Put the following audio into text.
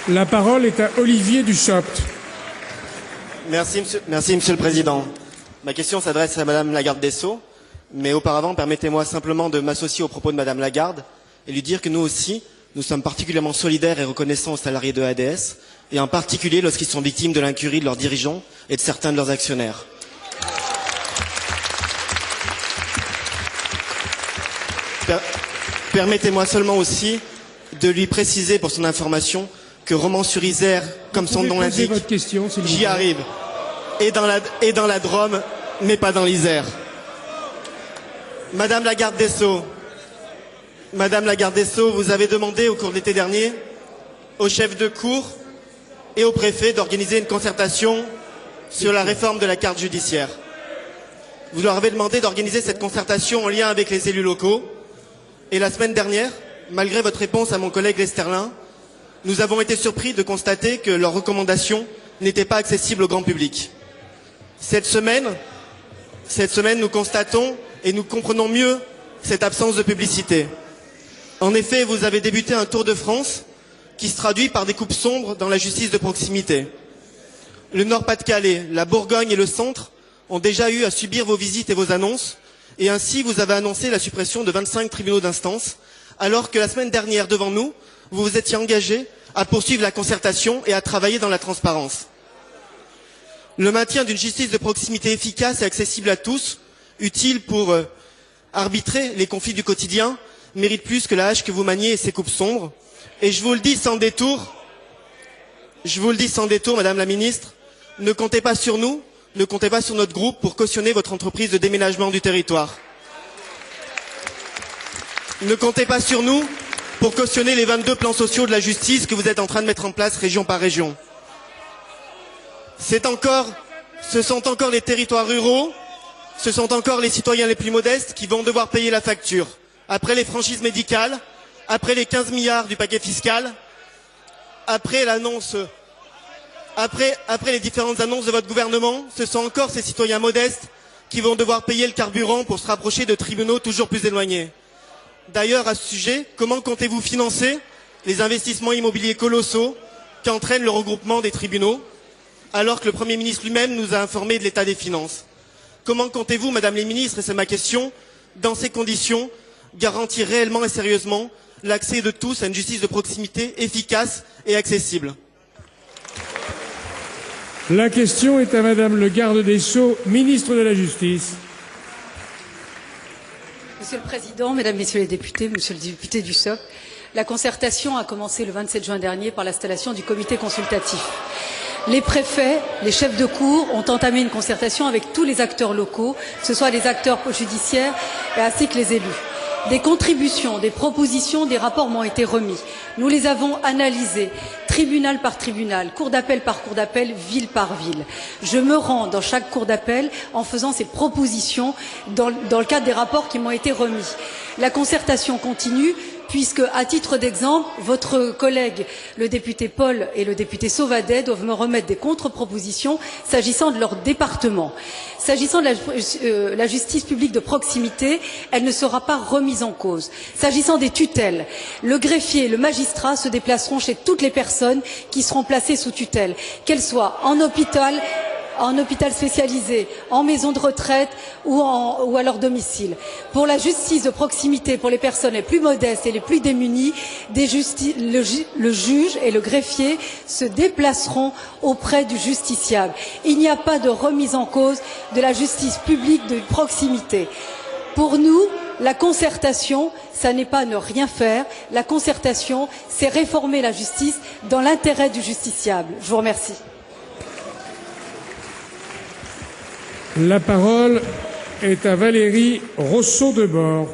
La parole est à Olivier Dussopt. Merci, Monsieur le Président. Ma question s'adresse à Madame la garde des Sceaux, mais auparavant, permettez-moi simplement de m'associer aux propos de Madame Lagarde et lui dire que nous aussi, nous sommes particulièrement solidaires et reconnaissants aux salariés de ADS, et en particulier lorsqu'ils sont victimes de l'incurie de leurs dirigeants et de certains de leurs actionnaires. Permettez-moi seulement aussi de lui préciser pour son information que Romans-sur-Isère, comme son nom l'indique, j'y arrive, et dans la Drôme, mais pas dans l'Isère. Madame la garde des Sceaux, vous avez demandé au cours de l'été dernier au chef de cour et au préfet d'organiser une concertation sur la réforme de la carte judiciaire. Vous leur avez demandé d'organiser cette concertation en lien avec les élus locaux. Et la semaine dernière, malgré votre réponse à mon collègue Lesterlin, nous avons été surpris de constater que leurs recommandations n'étaient pas accessibles au grand public. Cette semaine, nous constatons et nous comprenons mieux cette absence de publicité. En effet, vous avez débuté un tour de France qui se traduit par des coupes sombres dans la justice de proximité. Le Nord-Pas-de-Calais, la Bourgogne et le Centre ont déjà eu à subir vos visites et vos annonces, et ainsi vous avez annoncé la suppression de 25 tribunaux d'instance, alors que la semaine dernière, devant nous, vous vous étiez engagé à poursuivre la concertation et à travailler dans la transparence. Le maintien d'une justice de proximité efficace et accessible à tous, utile pour arbitrer les conflits du quotidien, mérite plus que la hache que vous maniez et ses coupes sombres. Et je vous le dis sans détour, Madame la Ministre, ne comptez pas sur nous, ne comptez pas sur notre groupe pour cautionner votre entreprise de déménagement du territoire. Ne comptez pas sur nous pour cautionner les 22 plans sociaux de la justice que vous êtes en train de mettre en place région par région. Ce sont encore les territoires ruraux, ce sont encore les citoyens les plus modestes qui vont devoir payer la facture. Après les franchises médicales, après les 15 milliards du paquet fiscal, après les différentes annonces de votre gouvernement, ce sont encore ces citoyens modestes qui vont devoir payer le carburant pour se rapprocher de tribunaux toujours plus éloignés. D'ailleurs, à ce sujet, comment comptez-vous financer les investissements immobiliers colossaux qu'entraîne le regroupement des tribunaux, alors que le Premier ministre lui-même nous a informé de l'état des finances? Comment comptez-vous, Madame les ministres, et c'est ma question, dans ces conditions, garantir réellement et sérieusement l'accès de tous à une justice de proximité efficace et accessible? La question est à Madame le garde des Sceaux, ministre de la Justice. Monsieur le Président, Mesdames, Messieurs les députés, Monsieur le député Dussopt, la concertation a commencé le 27 juin dernier par l'installation du comité consultatif. Les préfets, les chefs de cour ont entamé une concertation avec tous les acteurs locaux, que ce soit les acteurs judiciaires ainsi que les élus. Des contributions, des propositions, des rapports m'ont été remis. Nous les avons analysés, tribunal par tribunal, cour d'appel par cour d'appel, ville par ville. Je me rends dans chaque cour d'appel en faisant ces propositions dans le cadre des rapports qui m'ont été remis. La concertation continue, puisque, à titre d'exemple, votre collègue, le député Paul et le député Sauvadet, doivent me remettre des contre-propositions s'agissant de leur département. S'agissant de la justice publique de proximité, elle ne sera pas remise en cause. S'agissant des tutelles, le greffier et le magistrat se déplaceront chez toutes les personnes qui seront placées sous tutelle, qu'elles soient en hôpital spécialisé, en maison de retraite ou à leur domicile. Pour la justice de proximité, pour les personnes les plus modestes et les plus démunies, le juge et le greffier se déplaceront auprès du justiciable. Il n'y a pas de remise en cause de la justice publique de proximité. Pour nous, la concertation, ça n'est pas ne rien faire. La concertation, c'est réformer la justice dans l'intérêt du justiciable. Je vous remercie. La parole est à Valérie Rousseau-Debord.